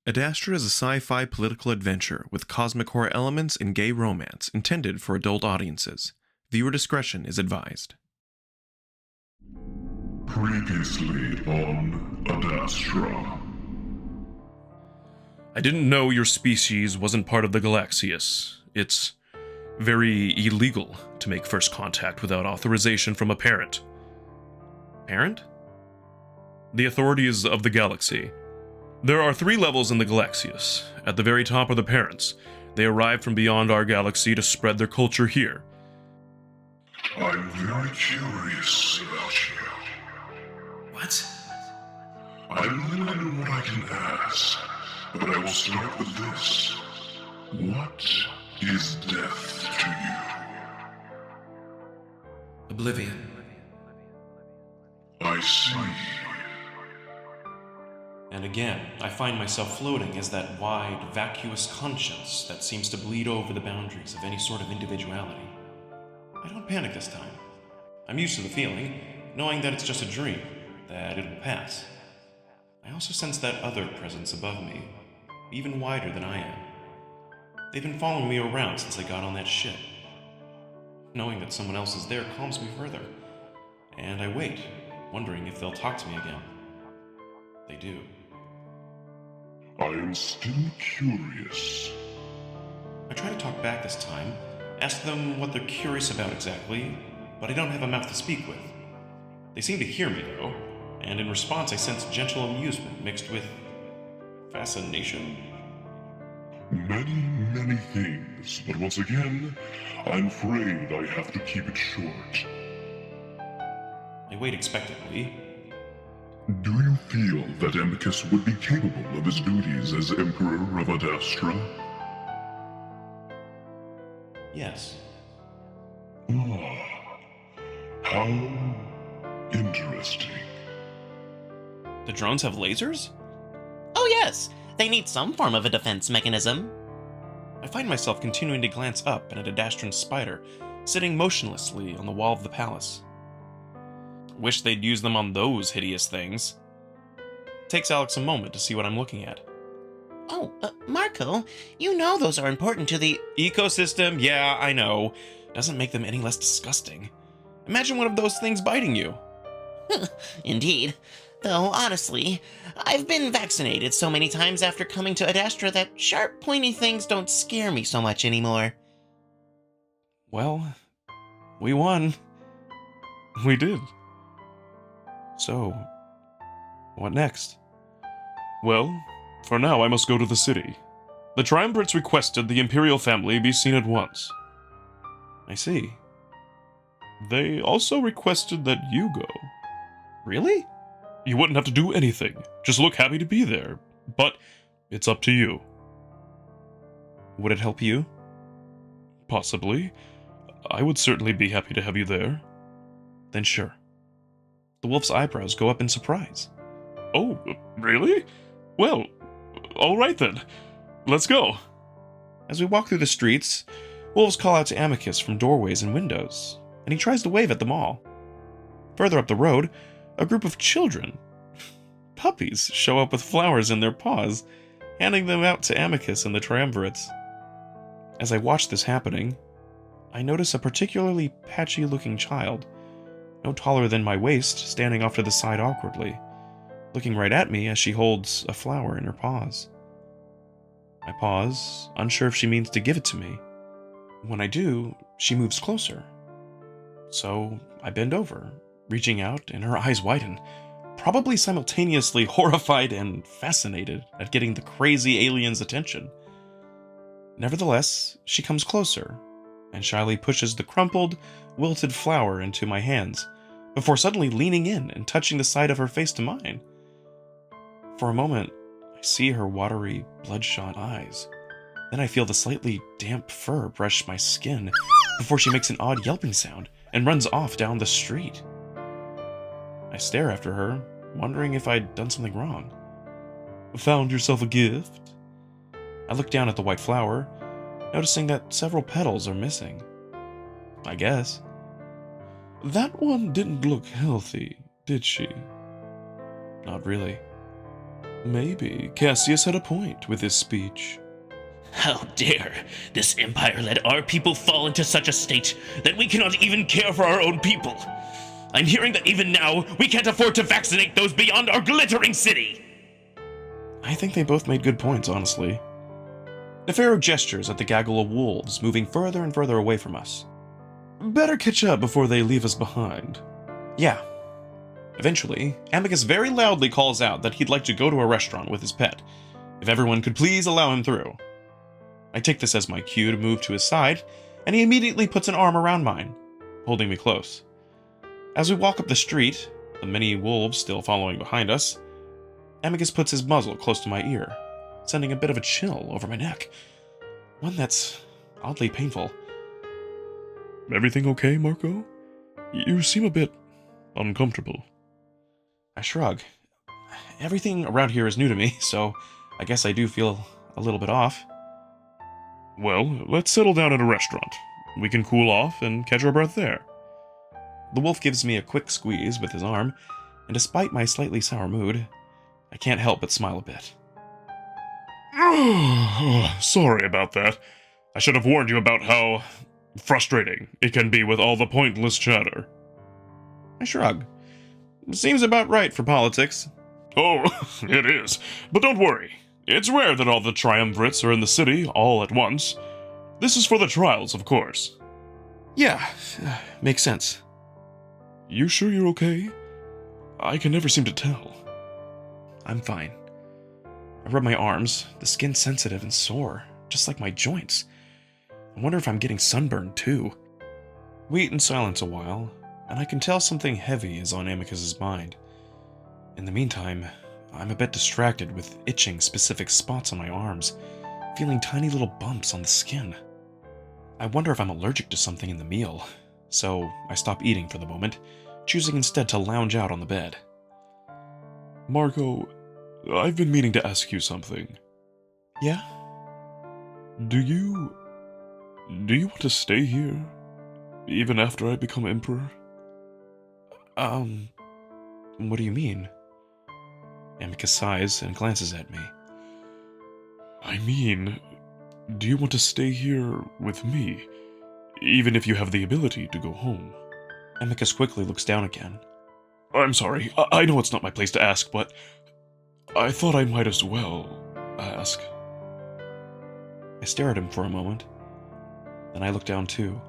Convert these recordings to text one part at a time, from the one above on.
Adastra is a sci-fi political adventure with cosmic horror elements and gay romance intended for adult audiences. Viewer discretion is advised. Previously on Adastra. I didn't know your species wasn't part of the Galaxius. It's very illegal to make first contact without authorization from a parent. Parent? The authorities of the galaxy. There are 3 levels in the Galaxius. At the very top are the parents. They arrived from beyond our galaxy to spread their culture here. I'm very curious about you. What? I'm limited in what I can ask, but I will start with this. What is death to you? Oblivion. I see. And again, I find myself floating as that wide, vacuous conscience that seems to bleed over the boundaries of any sort of individuality. I don't panic this time. I'm used to the feeling, knowing that it's just a dream, that it will pass. I also sense that other presence above me, even wider than I am. They've been following me around since I got on that ship. Knowing that someone else is there calms me further, and I wait, wondering if they'll talk to me again. They do. I am still curious. I try to talk back this time, ask them what they're curious about exactly, but I don't have a mouth to speak with. They seem to hear me, though, and in response I sense gentle amusement mixed with fascination. Many things, but once again, I'm afraid I have to keep it short. I wait expectantly. Do you feel that Amicus would be capable of his duties as Emperor of Adastra? Yes. Ah, how interesting. The drones have lasers? Oh yes, they need some form of a defense mechanism. I find myself continuing to glance up at a Adastran spider, sitting motionlessly on the wall of the palace. Wish they'd use them on those hideous things. Takes Alex a moment to see what I'm looking at. Oh, Marco, you know those are important to the Ecosystem? Yeah, I know. Doesn't make them any less disgusting. Imagine one of those things biting you. Indeed. Though, honestly, I've been vaccinated so many times after coming to Adastra that sharp, pointy things don't scare me so much anymore. Well, we won. We did. So, what next? Well, for now I must go to the city. The Triumvirates requested the Imperial family be seen at once. I see. They also requested that you go. Really? You wouldn't have to do anything. Just look happy to be there. But it's up to you. Would it help you? Possibly. I would certainly be happy to have you there. Then sure. The wolf's eyebrows go up in surprise. Oh, really? Well, all right then. Let's go. As we walk through the streets, wolves call out to Amicus from doorways and windows, and he tries to wave at them all. Further up the road, a group of children, puppies, show up with flowers in their paws, handing them out to Amicus and the Triumvirates. As I watch this happening, I notice a particularly patchy-looking child, no taller than my waist, standing off to the side awkwardly, looking right at me as she holds a flower in her paws. I pause, unsure if she means to give it to me. When I do, she moves closer. So I bend over, reaching out, and her eyes widen, probably simultaneously horrified and fascinated at getting the crazy alien's attention. Nevertheless, she comes closer, and shyly pushes the crumpled, wilted flower into my hands, before suddenly leaning in and touching the side of her face to mine. For a moment, I see her watery, bloodshot eyes. Then I feel the slightly damp fur brush my skin before she makes an odd yelping sound and runs off down the street. I stare after her, wondering if I'd done something wrong. Found yourself a gift? I look down at the white flower, noticing that several petals are missing. I guess. That one didn't look healthy, did she? Not really. Maybe Cassius had a point with his speech. How dare this empire let our people fall into such a state that we cannot even care for our own people? I'm hearing that even now, we can't afford to vaccinate those beyond our glittering city! I think they both made good points, honestly. Nefero gestures at the gaggle of wolves moving further and further away from us. Better catch up before they leave us behind. Yeah. Eventually, Amicus very loudly calls out that he'd like to go to a restaurant with his pet, if everyone could please allow him through. I take this as my cue to move to his side, and he immediately puts an arm around mine, holding me close. As we walk up the street, the many wolves still following behind us, Amicus puts his muzzle close to my ear, sending a bit of a chill over my neck. One that's oddly painful. Everything okay, Marco? You seem a bit uncomfortable. I shrug. Everything around here is new to me, so I guess I do feel a little bit off. Well, let's settle down at a restaurant. We can cool off and catch our breath there. The wolf gives me a quick squeeze with his arm, and despite my slightly sour mood, I can't help but smile a bit. Sorry about that. I should have warned you about how frustrating it can be with all the pointless chatter. I shrug. Seems about right for politics. Oh, it is. But don't worry. It's rare that all the triumvirates are in the city all at once. This is for the trials, of course. Yeah, makes sense. You sure you're okay? I can never seem to tell. I'm fine. I rub my arms. The skin's sensitive and sore, just like my joints. I wonder if I'm getting sunburned too. We eat in silence a while, and I can tell something heavy is on Amicus's mind. In the meantime, I'm a bit distracted with itching specific spots on my arms, feeling tiny little bumps on the skin. I wonder if I'm allergic to something in the meal, so I stop eating for the moment, choosing instead to lounge out on the bed. Marco, I've been meaning to ask you something. Yeah? Do you want to stay here? Even after I become emperor? What do you mean? Amicus sighs and glances at me. I mean, do you want to stay here with me, even if you have the ability to go home? Amicus quickly looks down again. I'm sorry, I know it's not my place to ask, but I thought I might as well ask. I stare at him for a moment, then I look down too.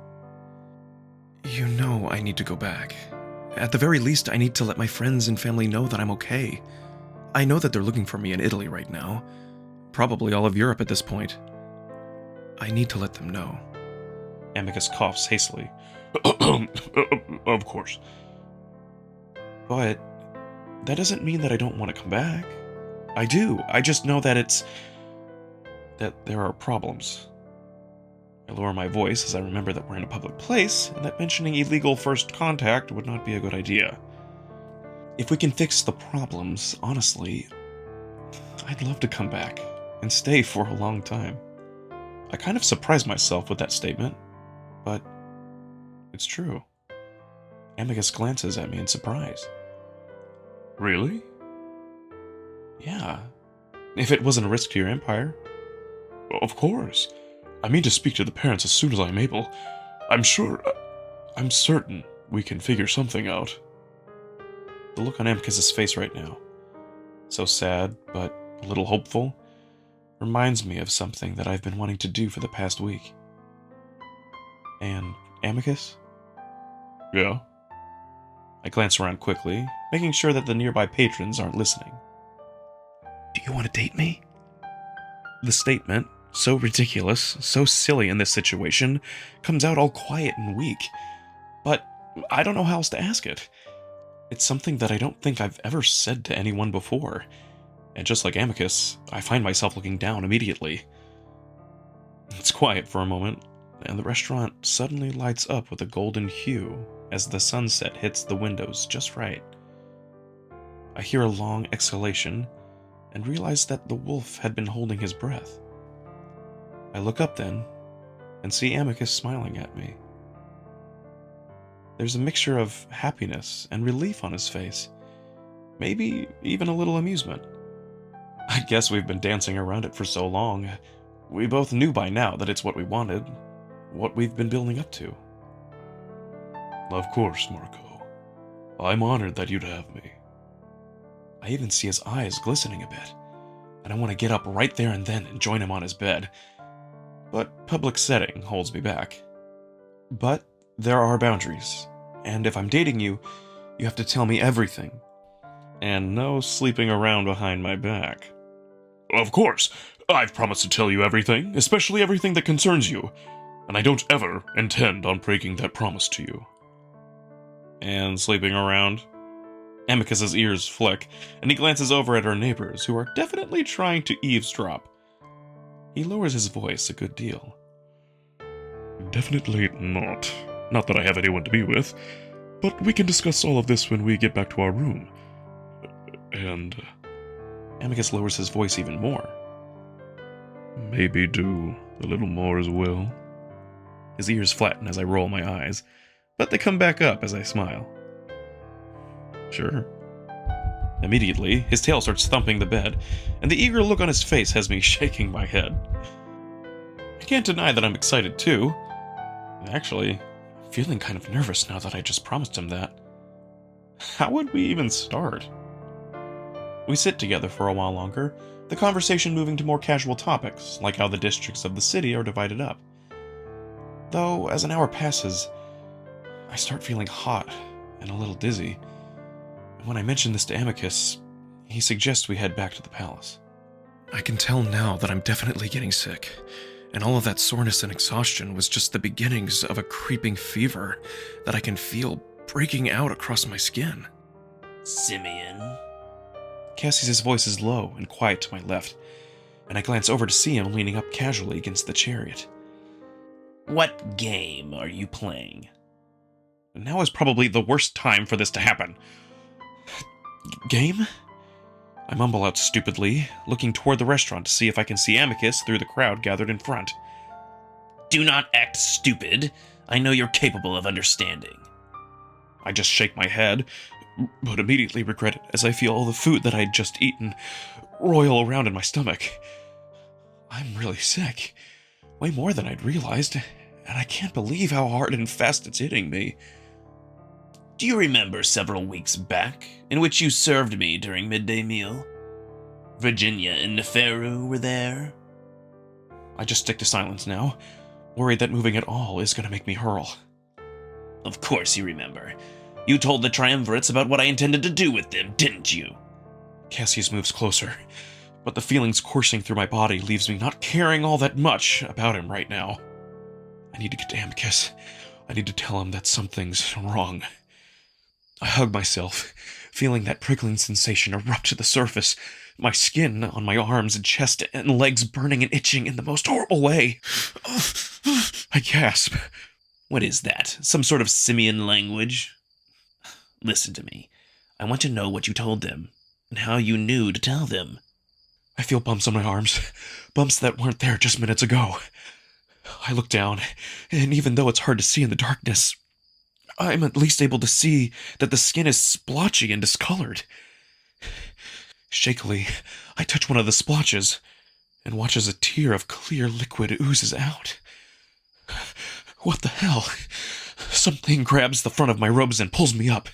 You know I need to go back. At the very least, I need to let my friends and family know that I'm okay. I know that they're looking for me in Italy right now. Probably all of Europe at this point. I need to let them know. Amicus coughs hastily. Of course. But that doesn't mean that I don't want to come back. I do. I just know that that there are problems. I lower my voice as I remember that we're in a public place and that mentioning illegal first contact would not be a good idea. If we can fix the problems, honestly, I'd love to come back and stay for a long time. I kind of surprised myself with that statement, but it's true. Amicus glances at me in surprise. Really? Yeah. If it wasn't a risk to your empire. Of course. I mean to speak to the parents as soon as I'm able. I'm certain we can figure something out. The look on Amicus's face right now, so sad but a little hopeful, reminds me of something that I've been wanting to do for the past week. And Amicus? Yeah? I glance around quickly, making sure that the nearby patrons aren't listening. Do you want to date me? The statement, so ridiculous, so silly in this situation, comes out all quiet and weak. But I don't know how else to ask it. It's something that I don't think I've ever said to anyone before. And just like Amicus, I find myself looking down immediately. It's quiet for a moment, and the restaurant suddenly lights up with a golden hue as the sunset hits the windows just right. I hear a long exhalation and realize that the wolf had been holding his breath. I look up then and see Amicus smiling at me. There's a mixture of happiness and relief on his face, maybe even a little amusement. I guess we've been dancing around it for so long. We both knew by now that it's what we wanted, what we've been building up to. Of course, Marco. I'm honored that you'd have me. I even see his eyes glistening a bit, and I want to get up right there and then and join him on his bed. But public setting holds me back. But there are boundaries, and if I'm dating you, you have to tell me everything. And no sleeping around behind my back. Of course, I've promised to tell you everything, especially everything that concerns you, and I don't ever intend on breaking that promise to you. And sleeping around? Amicus's ears flick, and he glances over at our neighbors, who are definitely trying to eavesdrop. He lowers his voice a good deal. Definitely not. Not that I have anyone to be with, but we can discuss all of this when we get back to our room. And Amicus lowers his voice even more. maybe do a little more as well. His ears flatten as I roll my eyes, but they come back up as I smile. Sure. Immediately, his tail starts thumping the bed, and the eager look on his face has me shaking my head. I can't deny that I'm excited too. Actually, I'm feeling kind of nervous now that I just promised him that. How would we even start? We sit together for a while longer, the conversation moving to more casual topics, like how the districts of the city are divided up. Though, as an hour passes, I start feeling hot and a little dizzy. And when I mention this to Amicus, he suggests we head back to the palace. I can tell now that I'm definitely getting sick, and all of that soreness and exhaustion was just the beginnings of a creeping fever that I can feel breaking out across my skin. Simeon? Cassie's voice is low and quiet to my left, and I glance over to see him leaning up casually against the chariot. What game are you playing? Now is probably the worst time for this to happen. Game? I mumble out stupidly, looking toward the restaurant to see if I can see Amicus through the crowd gathered in front. Do not act stupid. I know you're capable of understanding. I just shake my head, but immediately regret it as I feel all the food that I'd just eaten roil around in my stomach. I'm really sick. Way more than I'd realized, and I can't believe how hard and fast it's hitting me. Do you remember several weeks back, in which you served me during midday meal? Virginia and Neferu were there? I just stick to silence now, worried that moving at all is going to make me hurl. Of course you remember. You told the triumvirates about what I intended to do with them, didn't you? Cassius moves closer, but the feelings coursing through my body leaves me not caring all that much about him right now. I need to get to Amicus. I need to tell him that something's wrong. I hug myself, feeling that prickling sensation erupt to the surface, my skin on my arms and chest and legs burning and itching in the most horrible way. I gasp. What is that? Some sort of simian language? Listen to me. I want to know what you told them, and how you knew to tell them. I feel bumps on my arms, bumps that weren't there just minutes ago. I look down, and even though it's hard to see in the darkness, I'm at least able to see that the skin is splotchy and discolored. Shakily, I touch one of the splotches, and watch as a tear of clear liquid oozes out. What the hell? Something grabs the front of my robes and pulls me up.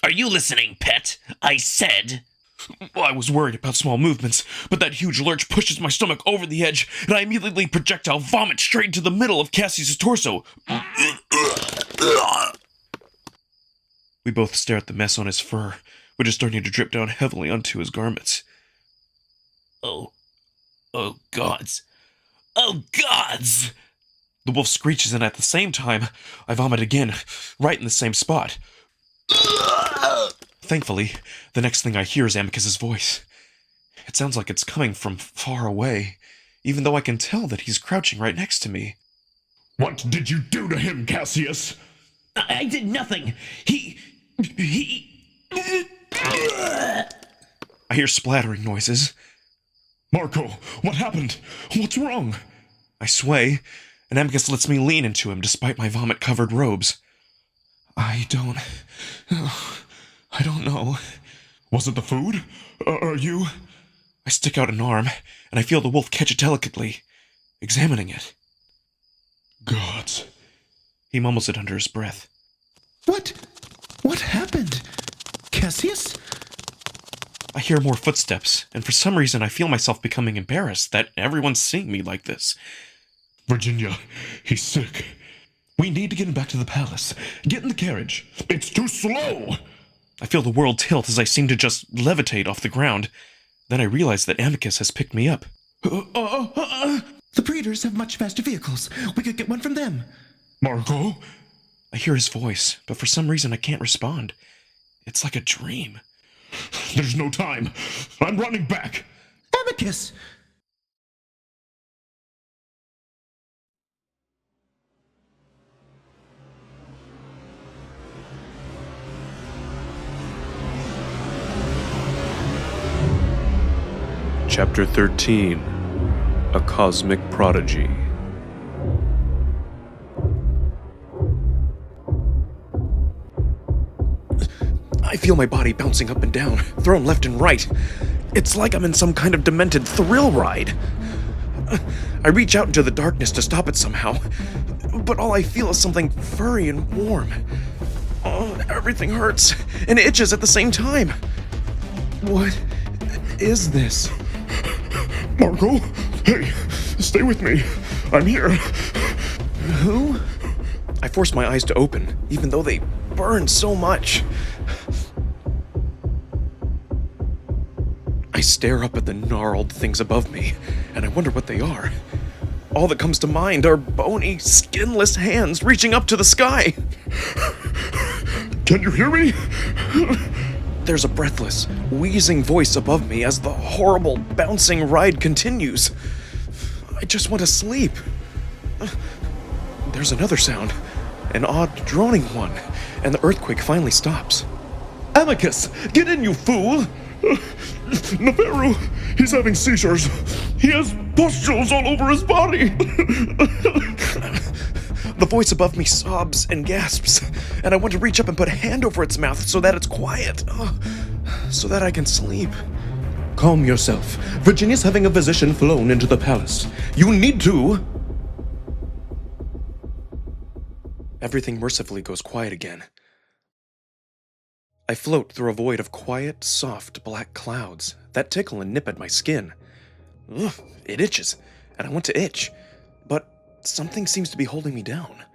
Are you listening, pet? I said... I was worried about small movements, but that huge lurch pushes my stomach over the edge, and I immediately projectile vomit straight into the middle of Cassie's torso. We both stare at the mess on his fur, which is starting to drip down heavily onto his garments. Oh gods. Oh gods! The wolf screeches, and at the same time, I vomit again, right in the same spot. Thankfully, the next thing I hear is Amicus's voice. It sounds like it's coming from far away, even though I can tell that he's crouching right next to me. What did you do to him, Cassius? I did nothing. He... I hear splattering noises. Marco, what happened? What's wrong? I sway, and Amicus lets me lean into him despite my vomit-covered robes. I don't know. Was it the food? Are you... I stick out an arm, and I feel the wolf catch it delicately, examining it. Gods. He mumbles it under his breath. What? What happened? Cassius? I hear more footsteps, and for some reason I feel myself becoming embarrassed that everyone's seeing me like this. Virginia, he's sick. We need to get him back to the palace. Get in the carriage. It's too slow! I feel the world tilt as I seem to just levitate off the ground. Then I realize that Amicus has picked me up. The breeders have much faster vehicles. We could get one from them. Marco? I hear his voice, but for some reason I can't respond. It's like a dream. There's no time. I'm running back. Amicus! Chapter 13. A Cosmic Prodigy. I feel my body bouncing up and down, thrown left and right. It's like I'm in some kind of demented thrill ride. I reach out into the darkness to stop it somehow, but all I feel is something furry and warm. Oh, everything hurts and itches at the same time. What is this? Marco? Hey, stay with me. I'm here. Who? I force my eyes to open, even though they burn so much. I stare up at the gnarled things above me, and I wonder what they are. All that comes to mind are bony, skinless hands reaching up to the sky. Can you hear me? There's a breathless, wheezing voice above me as the horrible, bouncing ride continues. I just want to sleep. There's another sound, an odd, droning one, and the earthquake finally stops. Amicus, get in, you fool! Navarro, he's having seizures. He has pustules all over his body. The voice above me sobs and gasps, and I want to reach up and put a hand over its mouth so that it's quiet, so that I can sleep. Calm yourself. Virginia's having a physician flown into the palace. You need to... Everything mercifully goes quiet again. I float through a void of quiet, soft, black clouds that tickle and nip at my skin. Ugh, it itches, and I want to itch, but something seems to be holding me down.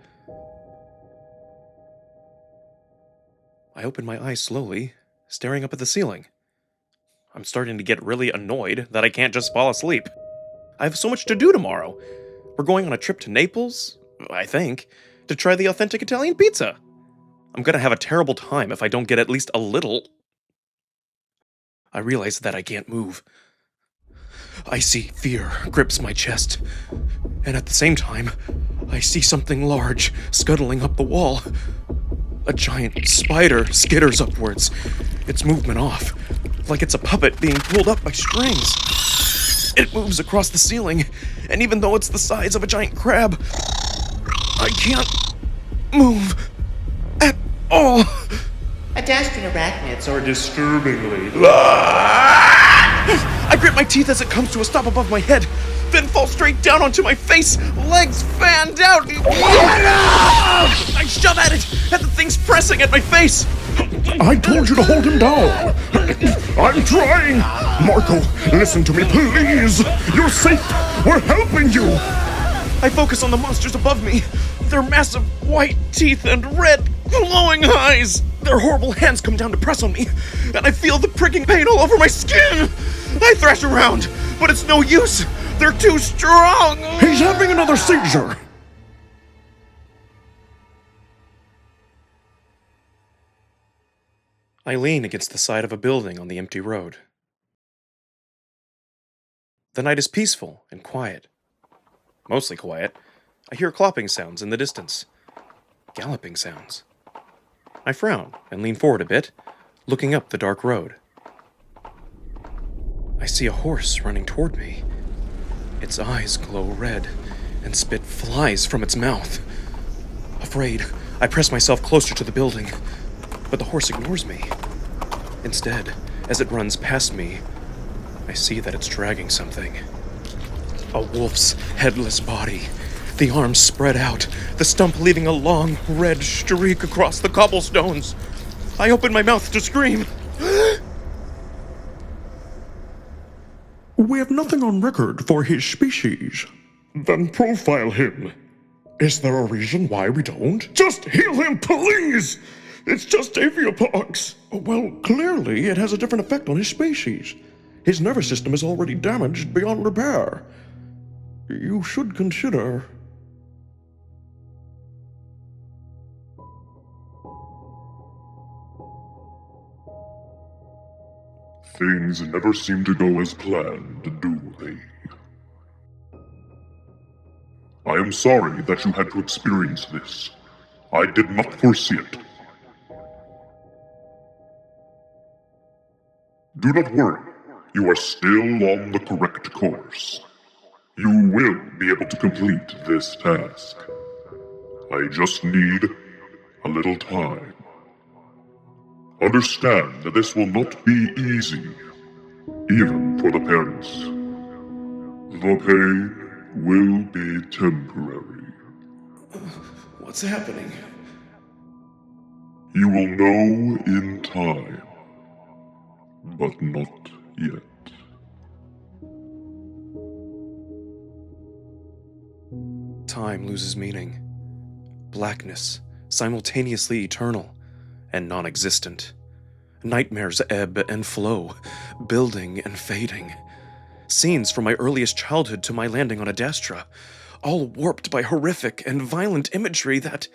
I open my eyes slowly, staring up at the ceiling. I'm starting to get really annoyed that I can't just fall asleep. I have so much to do tomorrow. We're going on a trip to Naples, I think, to try the authentic Italian pizza. I'm gonna have a terrible time if I don't get at least a little. I realize that I can't move. Icy fear grips my chest, and at the same time, I see something large scuttling up the wall. A giant spider skitters upwards, its movement off, like it's a puppet being pulled up by strings. It moves across the ceiling, and even though it's the size of a giant crab, I can't move at all. Adastrian arachnids Are disturbingly. I grit my teeth as it comes to a stop above my head, then fall straight down onto my face, legs fanned out. I shove at it, and the thing's pressing at my face. I told you to hold him down. I'm trying. Marco, listen to me, please. You're safe. We're helping you. I focus on the monsters above me, their massive white teeth and red, glowing eyes. Their horrible hands come down to press on me, and I feel the pricking pain all over my skin. I thrash around, but it's no use. They're too strong. He's having another seizure. I lean against the side of a building on the empty road. The night is peaceful and quiet. Mostly quiet. I hear clopping sounds in the distance. Galloping sounds. I frown and lean forward a bit, looking up the dark road. I see a horse running toward me. Its eyes glow red, and spit flies from its mouth. Afraid, I press myself closer to the building, but the horse ignores me. Instead, as it runs past me, I see that it's dragging something. A wolf's headless body. The arms spread out, the stump leaving a long, red streak across the cobblestones. I open my mouth to scream. We have nothing on record for his species. Then profile him. Is there a reason why we don't? Just heal him, please! It's just aviopox. Well, clearly it has a different effect on his species. His nervous system is already damaged beyond repair. You should consider... Things never seem to go as planned, do they? I am sorry that you had to experience this. I did not foresee it. Do not worry. You are still on the correct course. You will be able to complete this task. I just need a little time. Understand that this will not be easy, even for the parents. The pain will be temporary. What's happening? You will know in time, but not yet. Time loses meaning. Blackness, simultaneously eternal and non-existent. Nightmares ebb and flow, building and fading. Scenes from my earliest childhood to my landing on Adastra, all warped by horrific and violent imagery that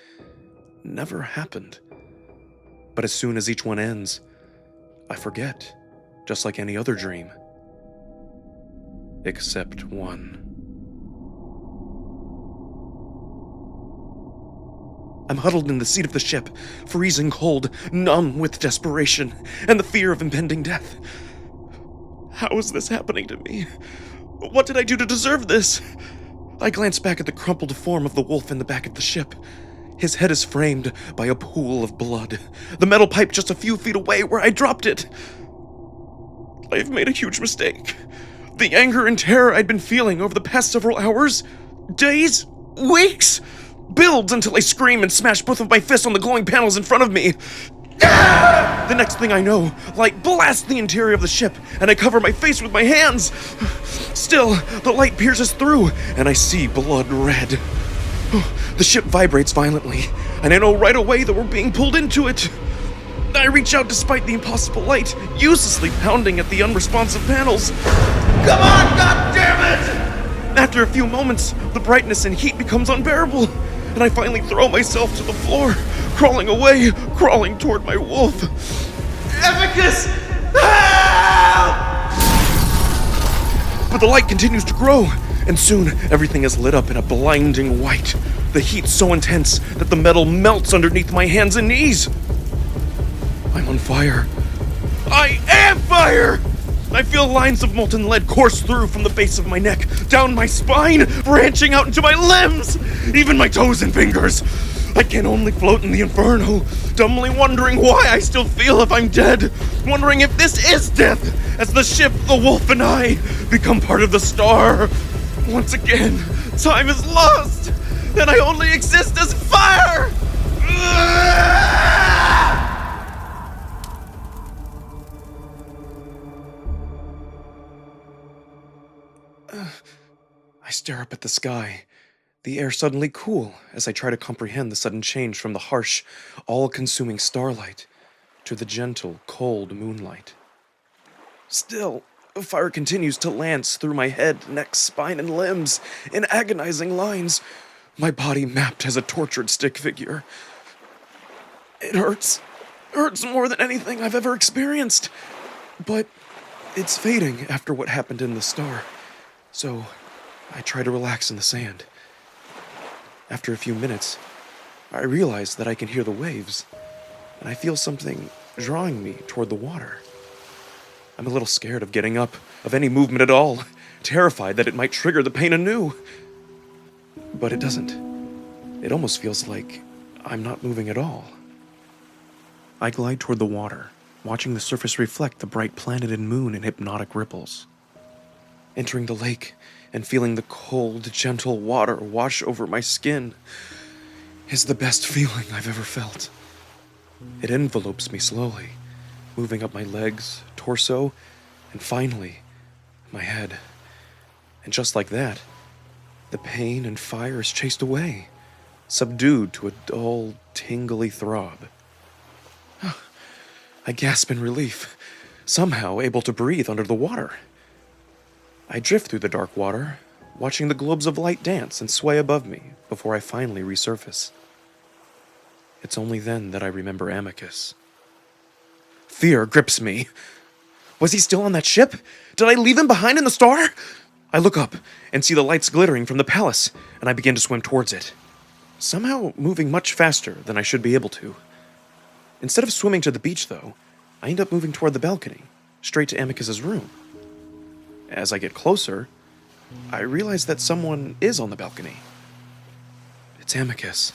never happened. But as soon as each one ends, I forget, just like any other dream. Except one. I'm huddled in the seat of the ship, freezing cold, numb with desperation, and the fear of impending death. How is this happening to me? What did I do to deserve this? I glance back at the crumpled form of the wolf in the back of the ship. His head is framed by a pool of blood, the metal pipe just a few feet away where I dropped it. I've made a huge mistake. The anger and terror I'd been feeling over the past several hours, days, weeks, builds until I scream and smash both of my fists on the glowing panels in front of me. The next thing I know, light blasts the interior of the ship, and I cover my face with my hands. Still, the light pierces through, and I see blood red. The ship vibrates violently, and I know right away that we're being pulled into it. I reach out despite the impossible light, uselessly pounding at the unresponsive panels. Come on, goddammit! After a few moments, the brightness and heat becomes unbearable, and I finally throw myself to the floor, crawling away, crawling toward my wolf. Epicus! Help! But the light continues to grow, and soon everything is lit up in a blinding white. The heat's so intense that the metal melts underneath my hands and knees. I'm on fire. I am fire! I feel lines of molten lead course through from the base of my neck, down my spine, branching out into my limbs, even my toes and fingers. I can only float in the inferno, dumbly wondering why I still feel if I'm dead, wondering if this is death, as the ship, the wolf, and I become part of the star. Once again, time is lost, and I only exist as fire! I stare up at the sky, the air suddenly cool as I try to comprehend the sudden change from the harsh, all-consuming starlight to the gentle, cold moonlight. Still, fire continues to lance through my head, neck, spine, and limbs in agonizing lines, my body mapped as a tortured stick figure. It hurts more than anything I've ever experienced, but it's fading after what happened in the star, so I try to relax in the sand. After a few minutes, I realize that I can hear the waves, and I feel something drawing me toward the water. I'm a little scared of getting up, of any movement at all, terrified that it might trigger the pain anew. But it doesn't. It almost feels like I'm not moving at all. I glide toward the water, watching the surface reflect the bright planet and moon in hypnotic ripples. entering the lake and feeling the cold, gentle water wash over my skin is the best feeling I've ever felt. It envelopes me slowly, moving up my legs, torso, and finally, my head. And just like that, the pain and fire is chased away, subdued to a dull, tingly throb. I gasp in relief, somehow able to breathe under the water. I drift through the dark water, watching the globes of light dance and sway above me before I finally resurface. It's only then that I remember Amicus. Fear grips me. Was he still on that ship? Did I leave him behind in the star? I look up and see the lights glittering from the palace, and I begin to swim towards it, somehow moving much faster than I should be able to. Instead of swimming to the beach, though, I end up moving toward the balcony, straight to Amicus's room. As I get closer, I realize that someone is on the balcony. It's Amicus,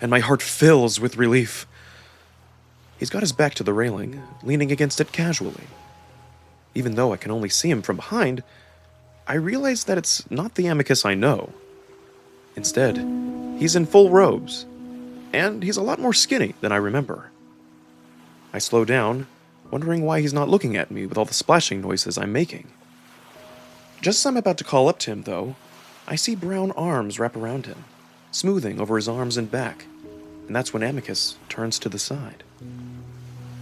and my heart fills with relief. He's got his back to the railing, leaning against it casually. Even though I can only see him from behind, I realize that it's not the Amicus I know. Instead, he's in full robes, and he's a lot more skinny than I remember. I slow down, wondering why he's not looking at me with all the splashing noises I'm making. Just as I'm about to call up to him, though, I see brown arms wrap around him, smoothing over his arms and back, and that's when Amicus turns to the side.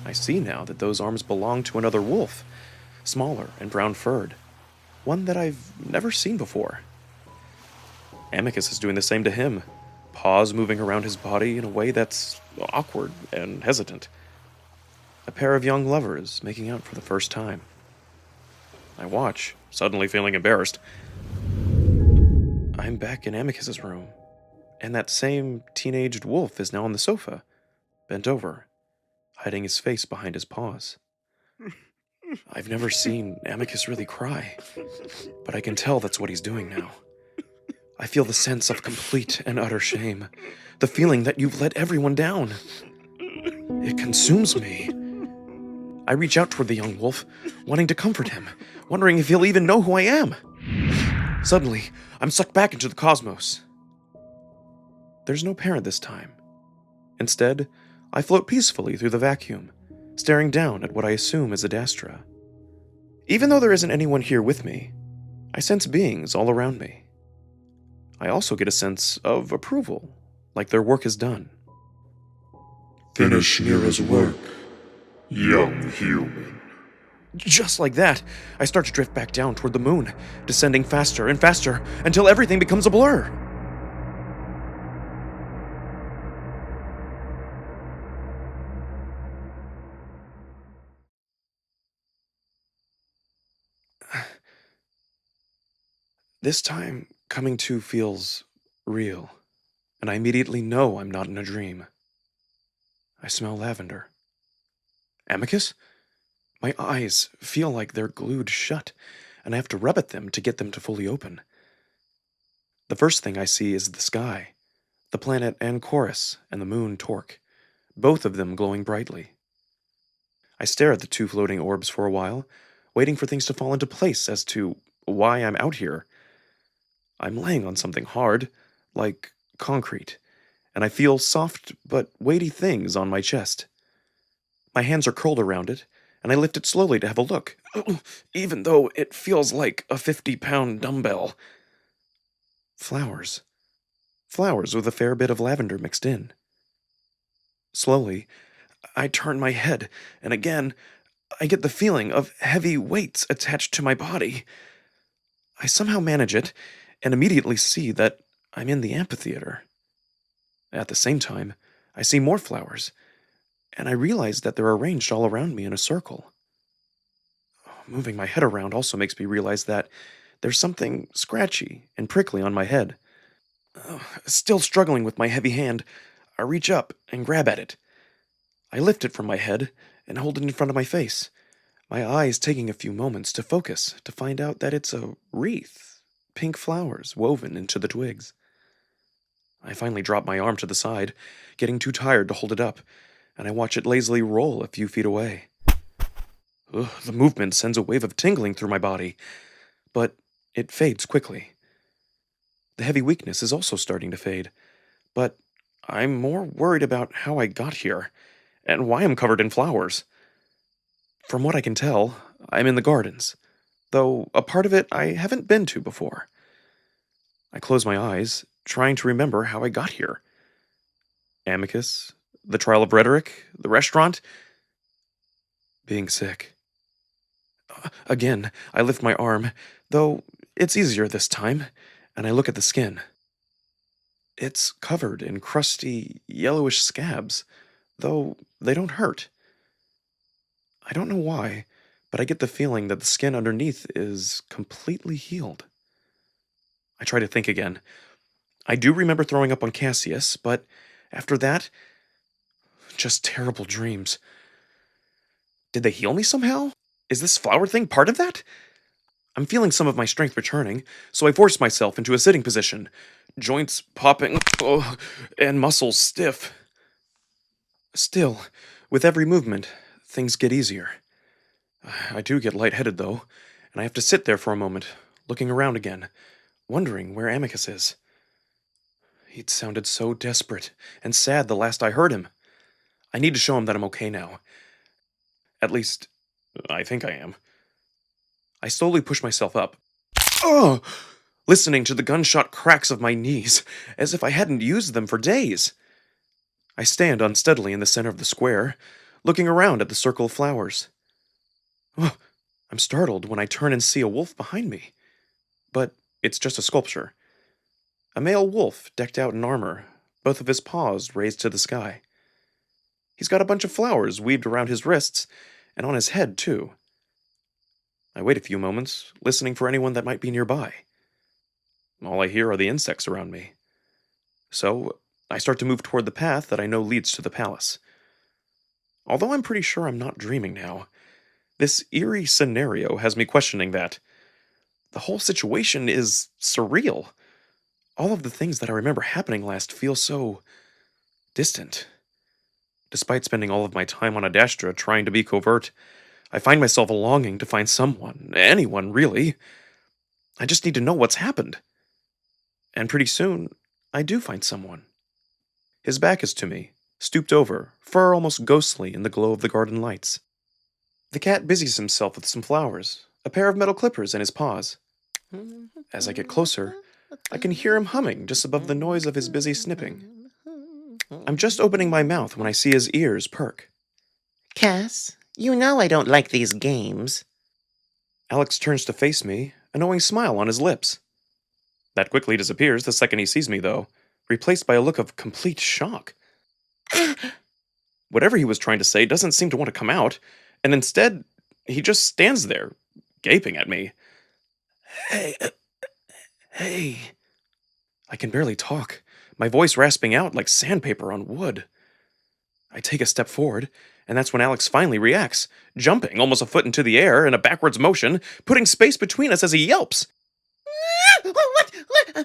I see now that those arms belong to another wolf, smaller and brown-furred, one that I've never seen before. Amicus is doing the same to him, paws moving around his body in a way that's awkward and hesitant. A pair of young lovers making out for the first time. I watch, suddenly feeling embarrassed. I'm back in Amicus's room, and that same teenaged wolf is now on the sofa, bent over, hiding his face behind his paws. I've never seen Amicus really cry, but I can tell that's what he's doing now. I feel the sense of complete and utter shame, the feeling that you've let everyone down. It consumes me. I reach out toward the young wolf, wanting to comfort him, wondering if he'll even know who I am. Suddenly, I'm sucked back into the cosmos. There's no parent this time. Instead, I float peacefully through the vacuum, staring down at what I assume is Adastra. Even though there isn't anyone here with me, I sense beings all around me. I also get a sense of approval, like their work is done. Finish Mira's work, young human. Just like that, I start to drift back down toward the moon, descending faster and faster until everything becomes a blur. This time, coming to feels real, and I immediately know I'm not in a dream. I smell lavender. Amicus? My eyes feel like they're glued shut, and I have to rub at them to get them to fully open. The first thing I see is the sky, the planet Anchorus and the moon Torque, both of them glowing brightly. I stare at the two floating orbs for a while, waiting for things to fall into place as to why I'm out here. I'm laying on something hard, like concrete, and I feel soft but weighty things on my chest. My hands are curled around it, and I lift it slowly to have a look, even though it feels like a 50-pound dumbbell. Flowers. Flowers with a fair bit of lavender mixed in. Slowly, I turn my head, and again, I get the feeling of heavy weights attached to my body. I somehow manage it, and immediately see that I'm in the amphitheater. At the same time, I see more flowers, and I realize that they're arranged all around me in a circle. Moving my head around also makes me realize that there's something scratchy and prickly on my head. Still struggling with my heavy hand, I reach up and grab at it. I lift it from my head and hold it in front of my face, my eyes taking a few moments to focus to find out that it's a wreath. Pink flowers woven into the twigs. I finally drop my arm to the side, getting too tired to hold it up, and I watch it lazily roll a few feet away. The movement sends a wave of tingling through my body, but it fades quickly. The heavy weakness is also starting to fade, but I'm more worried about how I got here, and why I'm covered in flowers. From what I can tell, I'm in the gardens, though a part of it I haven't been to before. I close my eyes, trying to remember how I got here. Amicus, the trial of rhetoric, the restaurant, being sick. Again, I lift my arm, though it's easier this time, and I look at the skin. It's covered in crusty, yellowish scabs, though they don't hurt. I don't know why, but I get the feeling that the skin underneath is completely healed. I try to think again. I do remember throwing up on Cassius, but after that, just terrible dreams. Did they heal me somehow? Is this flower thing part of that? I'm feeling some of my strength returning, so I force myself into a sitting position, joints popping, and muscles stiff. Still, with every movement, things get easier. I do get lightheaded, though, and I have to sit there for a moment, looking around again, wondering where Amicus is. He'd sounded so desperate and sad the last I heard him. I need to show him that I'm okay now. At least, I think I am. I slowly push myself up. Oh! Listening to the gunshot cracks of my knees, as if I hadn't used them for days. I stand unsteadily in the center of the square, looking around at the circle of flowers. Oh, I'm startled when I turn and see a wolf behind me. But it's just a sculpture. A male wolf decked out in armor, both of his paws raised to the sky. He's got a bunch of flowers weaved around his wrists, and on his head, too. I wait a few moments, listening for anyone that might be nearby. All I hear are the insects around me. So, I start to move toward the path that I know leads to the palace. Although I'm pretty sure I'm not dreaming now, this eerie scenario has me questioning that. The whole situation is surreal. All of the things that I remember happening last feel so distant. Despite spending all of my time on Adastra trying to be covert, I find myself longing to find someone, anyone really. I just need to know what's happened. And pretty soon, I do find someone. His back is to me, stooped over, fur almost ghostly in the glow of the garden lights. The cat busies himself with some flowers, a pair of metal clippers in his paws. As I get closer, I can hear him humming just above the noise of his busy snipping. I'm just opening my mouth when I see his ears perk. Cass, you know I don't like these games. Alex turns to face me, a knowing smile on his lips. That quickly disappears the second he sees me, though, replaced by a look of complete shock. Whatever he was trying to say doesn't seem to want to come out, and instead, he just stands there, gaping at me. Hey. I can barely talk, my voice rasping out like sandpaper on wood. I take a step forward, and that's when Alex finally reacts, jumping almost a foot into the air in a backwards motion, putting space between us as he yelps.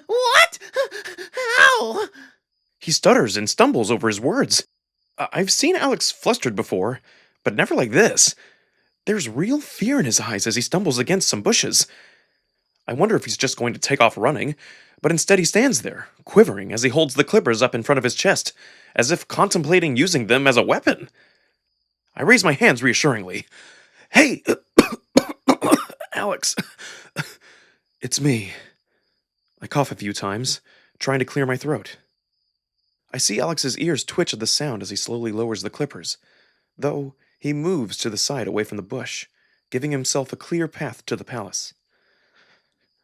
What? How? He stutters and stumbles over his words. I've seen Alex flustered before, but never like this. There's real fear in his eyes as he stumbles against some bushes. I wonder if he's just going to take off running, but instead he stands there, quivering as he holds the clippers up in front of his chest, as if contemplating using them as a weapon. I raise my hands reassuringly. Hey, Alex, it's me. I cough a few times, trying to clear my throat. I see Alex's ears twitch at the sound as he slowly lowers the clippers, though he moves to the side away from the bush, giving himself a clear path to the palace.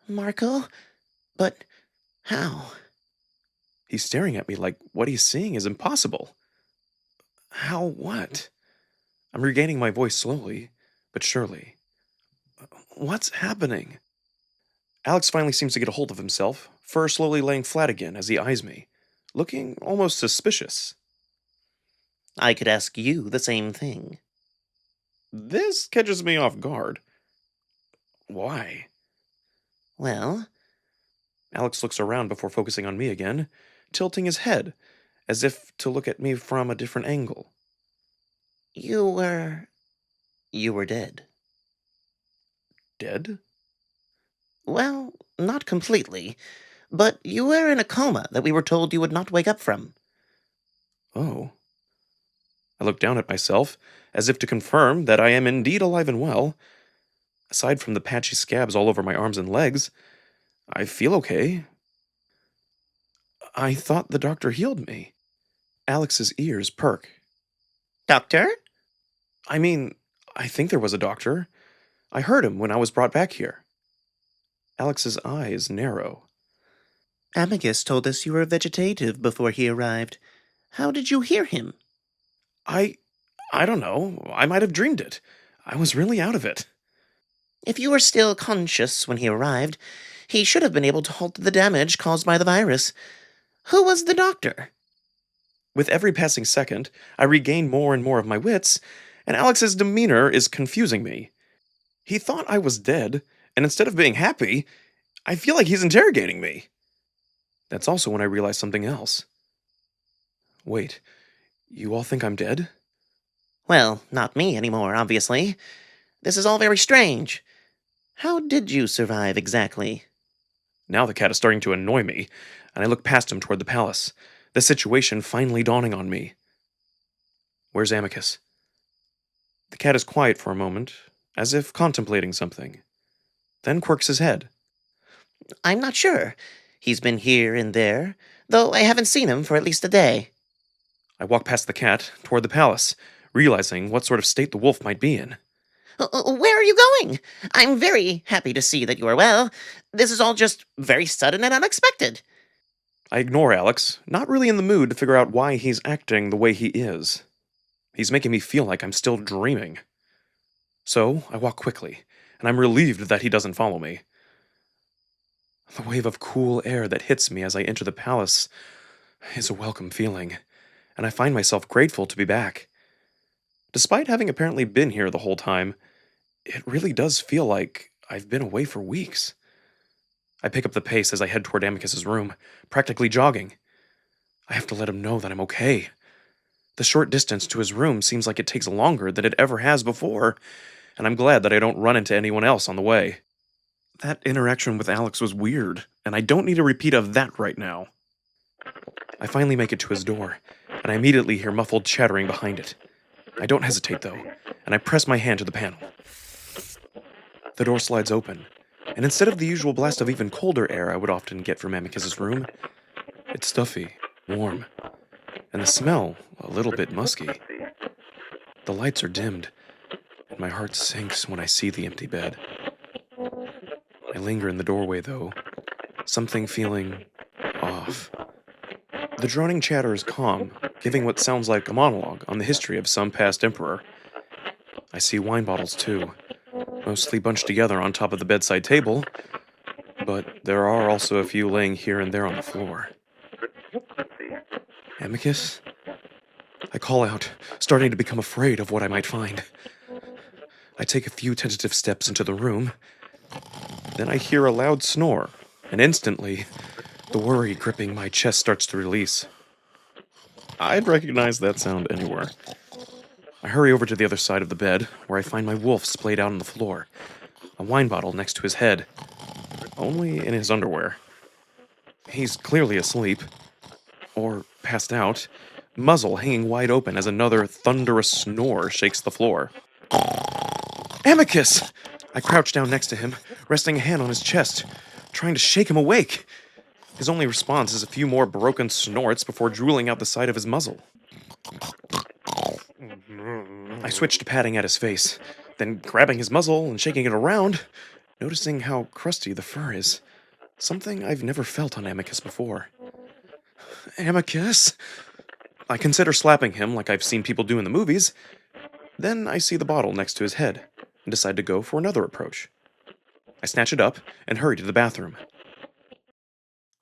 Marco? But how? He's staring at me like what he's seeing is impossible. How what? I'm regaining my voice slowly, but surely. What's happening? Alex finally seems to get a hold of himself, fur slowly laying flat again as he eyes me, looking almost suspicious. I could ask you the same thing. This catches me off guard. Why? Well, Alex looks around before focusing on me again, tilting his head, as if to look at me from a different angle. You were dead. Dead? Well, not completely. But you were in a coma that we were told you would not wake up from. Oh. I look down at myself, as if to confirm that I am indeed alive and well. Aside from the patchy scabs all over my arms and legs, I feel okay. I thought the doctor healed me. Alex's ears perk. Doctor? I mean, I think there was a doctor. I heard him when I was brought back here. Alex's eyes narrow. Amicus told us you were vegetative before he arrived. How did you hear him? I don't know. I might have dreamed it. I was really out of it. If you were still conscious when he arrived, he should have been able to halt the damage caused by the virus. Who was the doctor? With every passing second, I regain more and more of my wits, and Alex's demeanor is confusing me. He thought I was dead, and instead of being happy, I feel like he's interrogating me. That's also when I realize something else. Wait, you all think I'm dead? Well, not me anymore, obviously. This is all very strange. How did you survive exactly? Now the cat is starting to annoy me, and I look past him toward the palace, the situation finally dawning on me. Where's Amicus? The cat is quiet for a moment, as if contemplating something, then quirks his head. I'm not sure. He's been here and there, though I haven't seen him for at least a day. I walk past the cat toward the palace, realizing what sort of state the wolf might be in. Where are you going? I'm very happy to see that you are well. This is all just very sudden and unexpected. I ignore Alex, not really in the mood to figure out why he's acting the way he is. He's making me feel like I'm still dreaming. So I walk quickly, and I'm relieved that he doesn't follow me. The wave of cool air that hits me as I enter the palace is a welcome feeling, and I find myself grateful to be back. Despite having apparently been here the whole time, it really does feel like I've been away for weeks. I pick up the pace as I head toward Amicus's room, practically jogging. I have to let him know that I'm okay. The short distance to his room seems like it takes longer than it ever has before, and I'm glad that I don't run into anyone else on the way. That interaction with Alex was weird, and I don't need a repeat of that right now. I finally make it to his door, and I immediately hear muffled chattering behind it. I don't hesitate, though, and I press my hand to the panel. The door slides open, and instead of the usual blast of even colder air I would often get from Amicus's room, it's stuffy, warm, and the smell a little bit musky. The lights are dimmed, and my heart sinks when I see the empty bed. I linger in the doorway, though, something feeling off. The droning chatter is calm, giving what sounds like a monologue on the history of some past emperor. I see wine bottles, too, mostly bunched together on top of the bedside table, but there are also a few laying here and there on the floor. Amicus? I call out, starting to become afraid of what I might find. I take a few tentative steps into the room. Then I hear a loud snore, and instantly, the worry gripping my chest starts to release. I'd recognize that sound anywhere. I hurry over to the other side of the bed, where I find my wolf splayed out on the floor, a wine bottle next to his head, only in his underwear. He's clearly asleep, or passed out, muzzle hanging wide open as another thunderous snore shakes the floor. Amicus! I crouch down next to him, resting a hand on his chest, trying to shake him awake. His only response is a few more broken snorts before drooling out the side of his muzzle. I switch to patting at his face, then grabbing his muzzle and shaking it around, noticing how crusty the fur is. Something I've never felt on Amicus before. Amicus? I consider slapping him like I've seen people do in the movies. Then I see the bottle next to his head and decide to go for another approach. I snatch it up and hurry to the bathroom.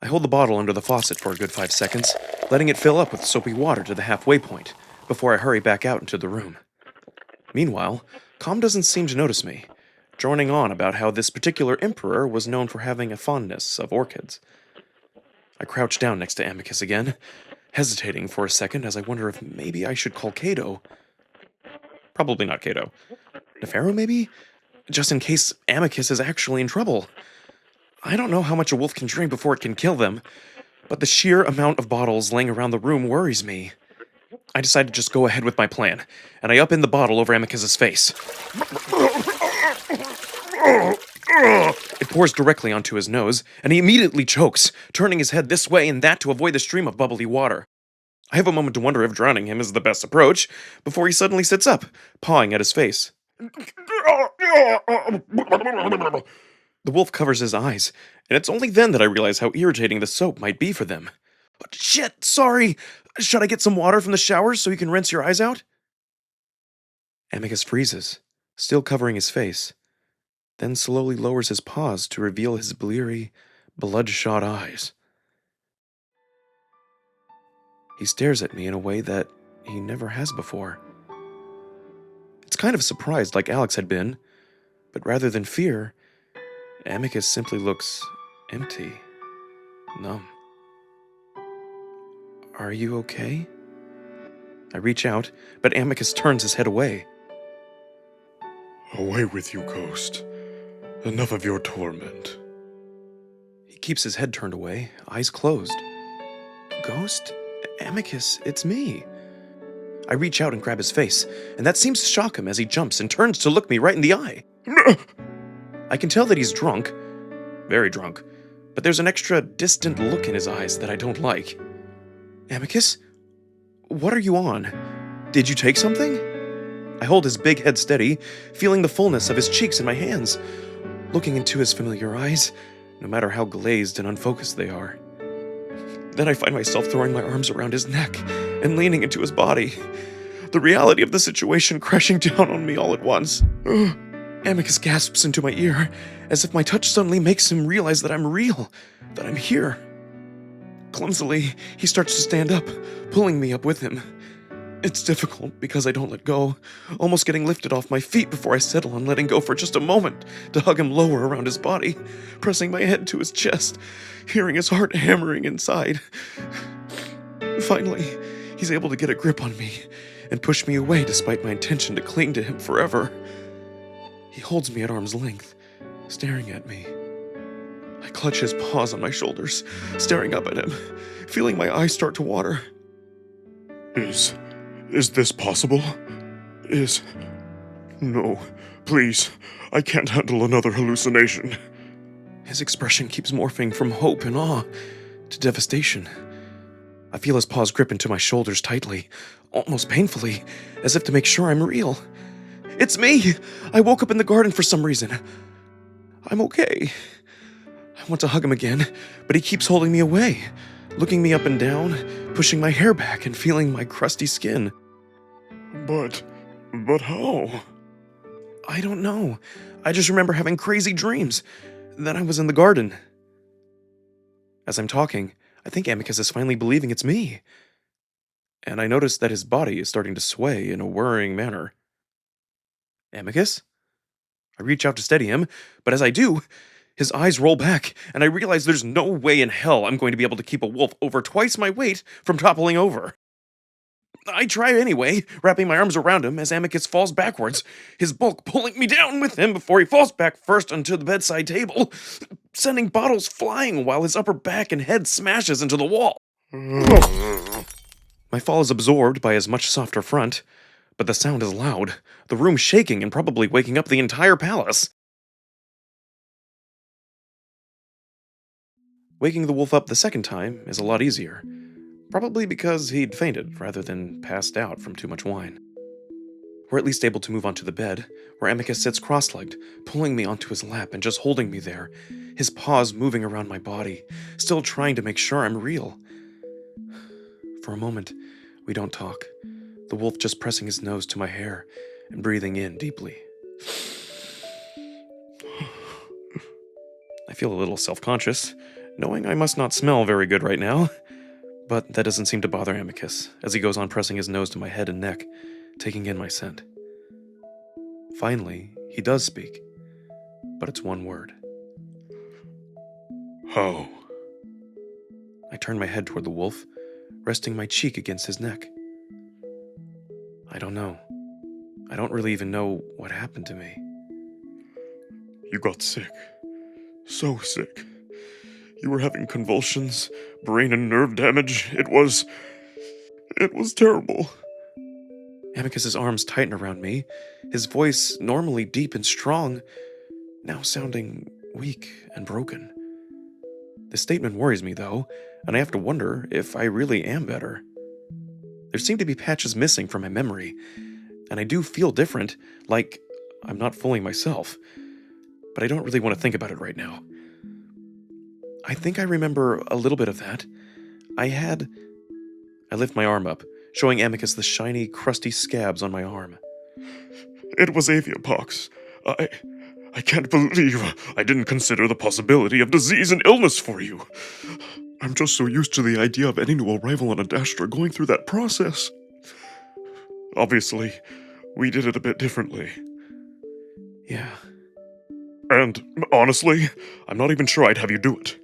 I hold the bottle under the faucet for a good 5 seconds, letting it fill up with soapy water to the halfway point, before I hurry back out into the room. Meanwhile, Com doesn't seem to notice me, droning on about how this particular emperor was known for having a fondness of orchids. I crouch down next to Amicus again, hesitating for a second as I wonder if maybe I should call Cato. Probably not Cato. Nefero, maybe? Just in case Amicus is actually in trouble. I don't know how much a wolf can drink before it can kill them, but the sheer amount of bottles laying around the room worries me. I decide to just go ahead with my plan, and I upend the bottle over Amicus's face. It pours directly onto his nose, and he immediately chokes, turning his head this way and that to avoid the stream of bubbly water. I have a moment to wonder if drowning him is the best approach, before he suddenly sits up, pawing at his face. The wolf covers his eyes, and it's only then that I realize how irritating the soap might be for them. Shit, sorry! Should I get some water from the shower so you can rinse your eyes out? Amicus freezes, still covering his face, then slowly lowers his paws to reveal his bleary, bloodshot eyes. He stares at me in a way that he never has before. It's kind of surprised like Alex had been, but rather than fear, Amicus simply looks empty, numb. Are you okay? I reach out, but Amicus turns his head away. Away with you, ghost. Enough of your torment. He keeps his head turned away, eyes closed. Ghost? Amicus, it's me. I reach out and grab his face, and that seems to shock him as he jumps and turns to look me right in the eye. I can tell that he's drunk, very drunk, but there's an extra distant look in his eyes that I don't like. Amicus? What are you on? Did you take something? I hold his big head steady, feeling the fullness of his cheeks in my hands, looking into his familiar eyes, no matter how glazed and unfocused they are. Then I find myself throwing my arms around his neck and leaning into his body, the reality of the situation crashing down on me all at once. Amicus gasps into my ear, as if my touch suddenly makes him realize that I'm real, that I'm here. Clumsily, he starts to stand up, pulling me up with him. It's difficult because I don't let go, almost getting lifted off my feet before I settle on letting go for just a moment to hug him lower around his body, pressing my head to his chest, hearing his heart hammering inside. Finally, he's able to get a grip on me and push me away despite my intention to cling to him forever. He holds me at arm's length, staring at me. I clutch his paws on my shoulders, staring up at him, feeling my eyes start to water. Is this possible? No, please, I can't handle another hallucination. His expression keeps morphing from hope and awe to devastation. I feel his paws grip into my shoulders tightly, almost painfully, as if to make sure I'm real. It's me! I woke up in the garden for some reason. I'm okay. I want to hug him again, but he keeps holding me away, looking me up and down, pushing my hair back and feeling my crusty skin. But how? I don't know. I just remember having crazy dreams. Then I was in the garden. As I'm talking, I think Amicus is finally believing it's me. And I notice that his body is starting to sway in a whirring manner. Amicus? I reach out to steady him, but as I do, his eyes roll back, and I realize there's no way in hell I'm going to be able to keep a wolf over twice my weight from toppling over. I try anyway, wrapping my arms around him as Amicus falls backwards, his bulk pulling me down with him before he falls back first onto the bedside table, sending bottles flying while his upper back and head smashes into the wall. My fall is absorbed by his much softer front, but the sound is loud, the room shaking and probably waking up the entire palace. Waking the wolf up the second time is a lot easier. Probably because he'd fainted rather than passed out from too much wine. We're at least able to move onto the bed, where Amicus sits cross-legged, pulling me onto his lap and just holding me there, his paws moving around my body, still trying to make sure I'm real. For a moment, we don't talk, the wolf just pressing his nose to my hair and breathing in deeply. I feel a little self-conscious, knowing I must not smell very good right now. But that doesn't seem to bother Amicus, as he goes on pressing his nose to my head and neck, taking in my scent. Finally, he does speak, but it's one word. How? I turn my head toward the wolf, resting my cheek against his neck. I don't know. I don't really even know what happened to me. You got sick. So sick. You were having convulsions, brain and nerve damage. It was terrible. Amicus's arms tighten around me, his voice, normally deep and strong, now sounding weak and broken. This statement worries me, though, and I have to wonder if I really am better. There seem to be patches missing from my memory, and I do feel different, like I'm not fully myself. But I don't really want to think about it right now. I think I remember a little bit of that. I lift my arm up, showing Amicus the shiny, crusty scabs on my arm. It was aviapox. I can't believe I didn't consider the possibility of disease and illness for you. I'm just so used to the idea of any new arrival on Adastra going through that process. Obviously, we did it a bit differently. Yeah. And, honestly, I'm not even sure I'd have you do it.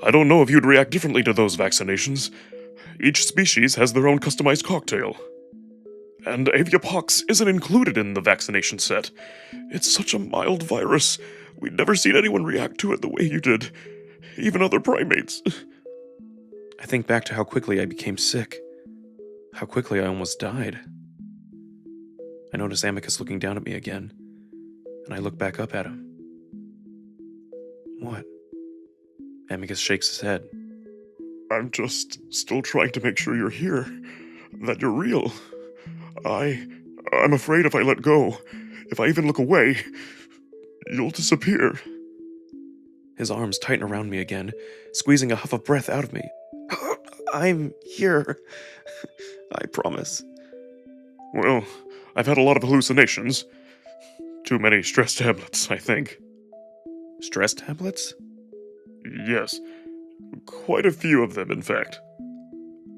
I don't know if you'd react differently to those vaccinations. Each species has their own customized cocktail. And aviapox isn't included in the vaccination set. It's such a mild virus. We'd never seen anyone react to it the way you did. Even other primates. I think back to how quickly I became sick. How quickly I almost died. I notice Amicus looking down at me again, and I look back up at him. What? Amicus shakes his head. I'm just still trying to make sure you're here. That you're real. I'm afraid if I let go, if I even look away, you'll disappear. His arms tighten around me again, squeezing a huff of breath out of me. I'm here. I promise. Well, I've had a lot of hallucinations. Too many stress tablets, I think. Stress tablets? Yes. Quite a few of them, in fact.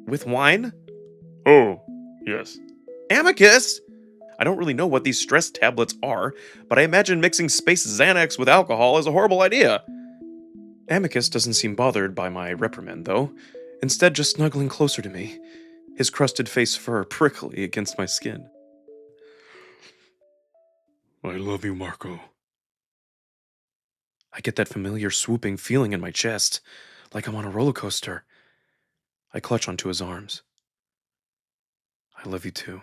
With wine? Oh, yes. Amicus! I don't really know what these stress tablets are, but I imagine mixing Space Xanax with alcohol is a horrible idea. Amicus doesn't seem bothered by my reprimand, though, instead just snuggling closer to me, his crusted face fur prickly against my skin. I love you, Marco. I get that familiar swooping feeling in my chest, like I'm on a roller coaster. I clutch onto his arms. I love you too.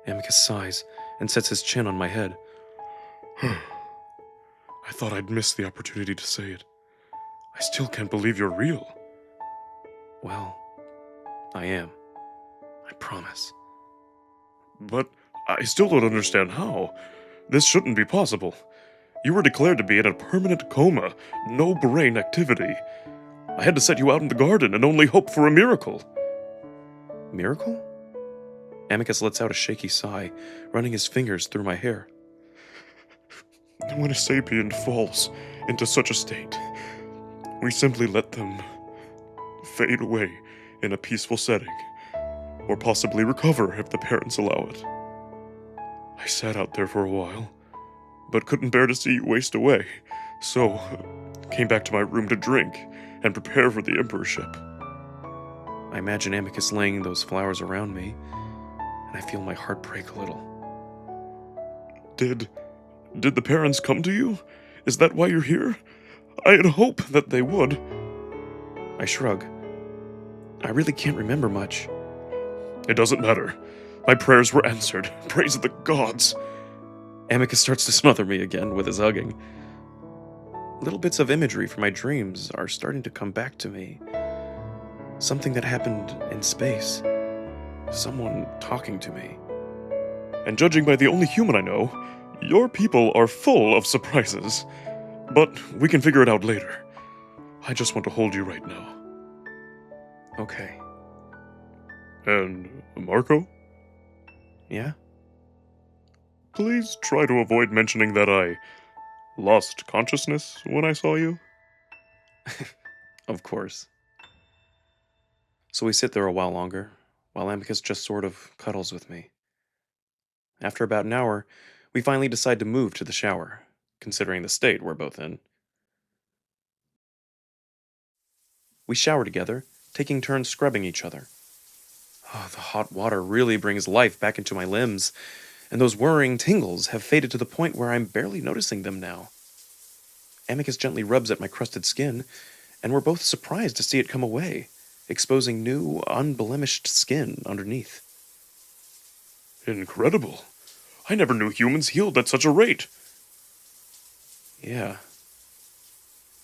Amicus sighs and sets his chin on my head. I thought I'd miss the opportunity to say it. I still can't believe you're real. Well, I am. I promise. But I still don't understand how. This shouldn't be possible. You were declared to be in a permanent coma, no brain activity. I had to set you out in the garden and only hope for a miracle. Miracle? Amicus lets out a shaky sigh, running his fingers through my hair. When a sapient falls into such a state, we simply let them fade away in a peaceful setting, or possibly recover if the parents allow it. I sat out there for a while, but couldn't bear to see you waste away, so came back to my room to drink and prepare for the emperorship. I imagine Amicus laying those flowers around me, and I feel my heart break a little. Did the parents come to you? Is that why you're here? I had hoped that they would. I shrug. I really can't remember much. It doesn't matter. My prayers were answered. Praise the gods. Amicus starts to smother me again with his hugging. Little bits of imagery from my dreams are starting to come back to me. Something that happened in space. Someone talking to me. And judging by the only human I know, your people are full of surprises. But we can figure it out later. I just want to hold you right now. Okay. And Marco? Yeah? Please try to avoid mentioning that I lost consciousness when I saw you. Of course. So we sit there a while longer, while Amicus just sort of cuddles with me. After about an hour, we finally decide to move to the shower, considering the state we're both in. We shower together, taking turns scrubbing each other. Oh, the hot water really brings life back into my limbs, and those worrying tingles have faded to the point where I'm barely noticing them now. Amicus gently rubs at my crusted skin, and we're both surprised to see it come away, exposing new, unblemished skin underneath. Incredible. I never knew humans healed at such a rate. Yeah.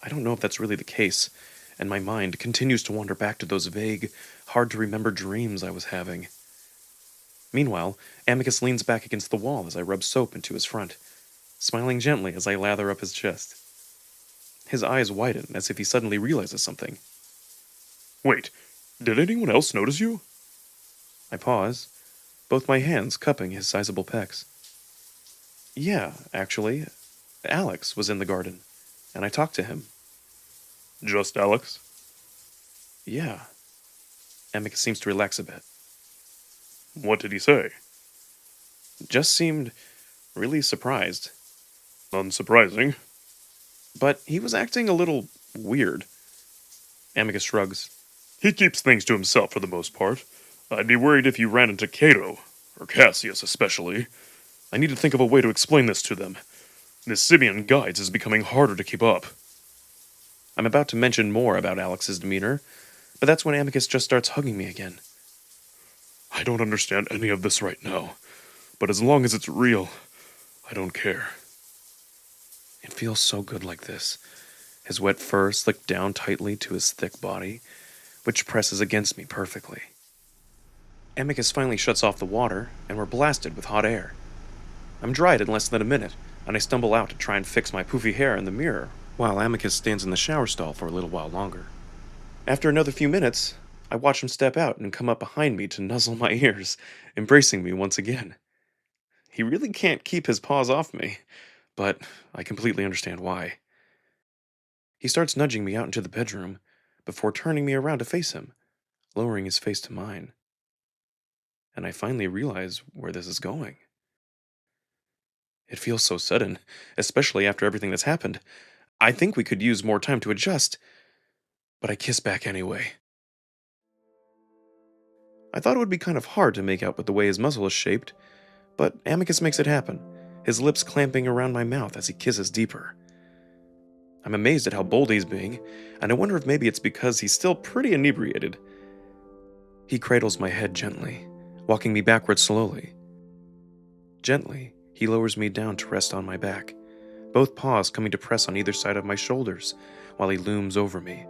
I don't know if that's really the case, and my mind continues to wander back to those vague, hard-to-remember dreams I was having. Meanwhile, Amicus leans back against the wall as I rub soap into his front, smiling gently as I lather up his chest. His eyes widen as if he suddenly realizes something. Wait, did anyone else notice you? I pause, both my hands cupping his sizable pecs. Yeah, actually, Alex was in the garden, and I talked to him. Just Alex? Yeah. Amicus seems to relax a bit. What did he say? Just seemed really surprised. Unsurprising. But he was acting a little weird. Amicus shrugs. He keeps things to himself for the most part. I'd be worried if you ran into Cato, or Cassius especially. I need to think of a way to explain this to them. This Sibian Guides is becoming harder to keep up. I'm about to mention more about Alex's demeanor, but that's when Amicus just starts hugging me again. I don't understand any of this right now, but as long as it's real, I don't care. It feels so good like this. His wet fur slicked down tightly to his thick body, which presses against me perfectly. Amicus finally shuts off the water, and we're blasted with hot air. I'm dried in less than a minute, and I stumble out to try and fix my poofy hair in the mirror, while Amicus stands in the shower stall for a little while longer. After another few minutes, I watch him step out and come up behind me to nuzzle my ears, embracing me once again. He really can't keep his paws off me, but I completely understand why. He starts nudging me out into the bedroom, before turning me around to face him, lowering his face to mine. And I finally realize where this is going. It feels so sudden, especially after everything that's happened. I think we could use more time to adjust, but I kiss back anyway. I thought it would be kind of hard to make out with the way his muzzle is shaped, but Amicus makes it happen, his lips clamping around my mouth as he kisses deeper. I'm amazed at how bold he's being, and I wonder if maybe it's because he's still pretty inebriated. He cradles my head gently, walking me backwards slowly. Gently, he lowers me down to rest on my back, both paws coming to press on either side of my shoulders while he looms over me,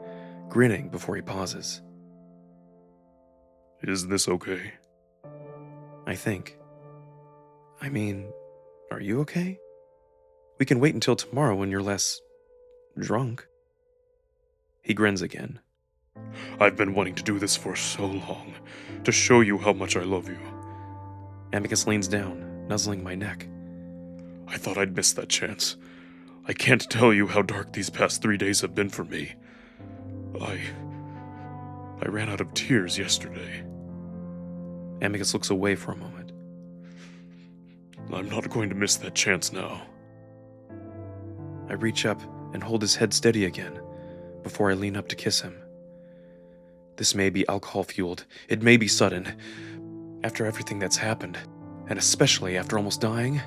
grinning before he pauses. Is this okay? I think. I mean, are you okay? We can wait until tomorrow when you're less drunk. He grins again. I've been wanting to do this for so long, to show you how much I love you. Amicus leans down, nuzzling my neck. I thought I'd miss that chance. I can't tell you how dark these past 3 days have been for me. I ran out of tears yesterday. Amicus looks away for a moment. I'm not going to miss that chance now. I reach up and hold his head steady again, before I lean up to kiss him. This may be alcohol-fueled, it may be sudden. After everything that's happened, and especially after almost dying,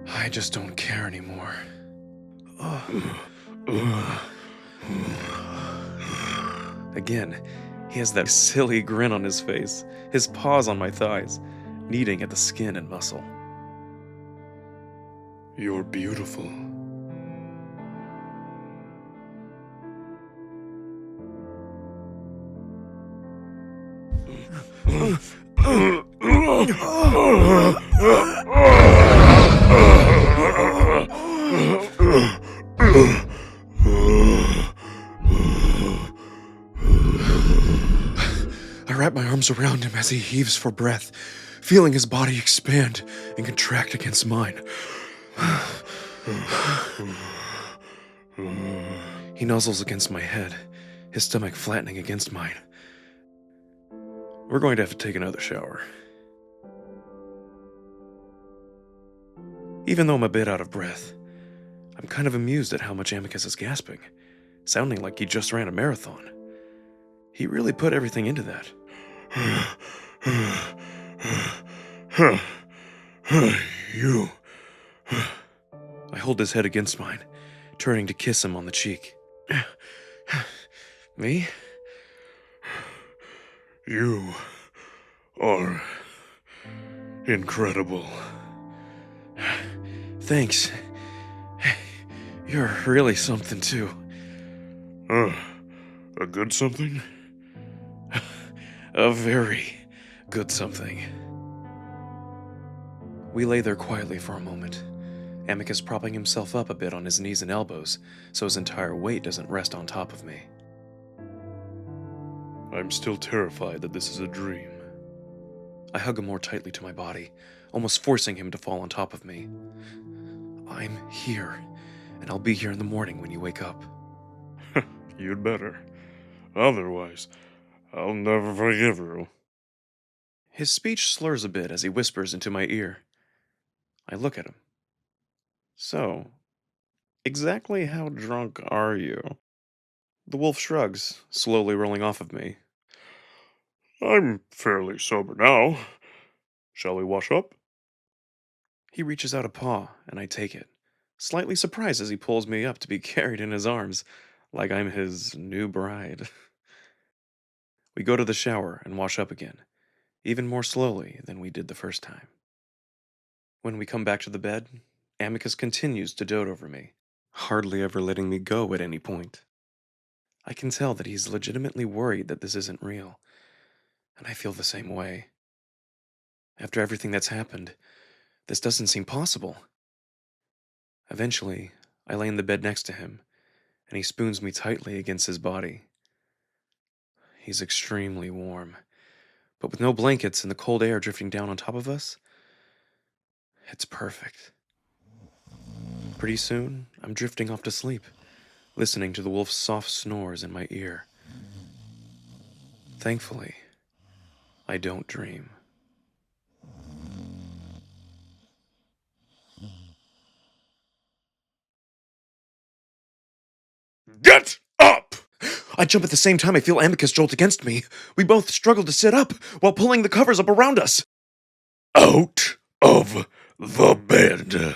I just don't care anymore. Again, he has that silly grin on his face, his paws on my thighs, kneading at the skin and muscle. You're beautiful. I wrap my arms around him as he heaves for breath, feeling his body expand and contract against mine. He nuzzles against my head, his stomach flattening against mine. We're going to have to take another shower. Even though I'm a bit out of breath, I'm kind of amused at how much Amicus is gasping, sounding like he just ran a marathon. He really put everything into that. You. I hold his head against mine, turning to kiss him on the cheek. Me? You are incredible. Thanks. You're really something, too. A good something? A very good something. We lay there quietly for a moment, Amicus propping himself up a bit on his knees and elbows so his entire weight doesn't rest on top of me. I'm still terrified that this is a dream. I hug him more tightly to my body, almost forcing him to fall on top of me. I'm here, and I'll be here in the morning when you wake up. You'd better. Otherwise, I'll never forgive you. His speech slurs a bit as he whispers into my ear. I look at him. So, exactly how drunk are you? The wolf shrugs, slowly rolling off of me. I'm fairly sober now. Shall we wash up? He reaches out a paw, and I take it, slightly surprised as he pulls me up to be carried in his arms, like I'm his new bride. We go to the shower and wash up again, even more slowly than we did the first time. When we come back to the bed, Amicus continues to dote over me, hardly ever letting me go at any point. I can tell that he's legitimately worried that this isn't real, and I feel the same way. After everything that's happened, this doesn't seem possible. Eventually, I lay in the bed next to him, and he spoons me tightly against his body. He's extremely warm, but with no blankets and the cold air drifting down on top of us, it's perfect. Pretty soon, I'm drifting off to sleep, listening to the wolf's soft snores in my ear. Thankfully, I don't dream. Get up! I jump at the same time I feel Amicus jolt against me. We both struggle to sit up while pulling the covers up around us. Out of the bed.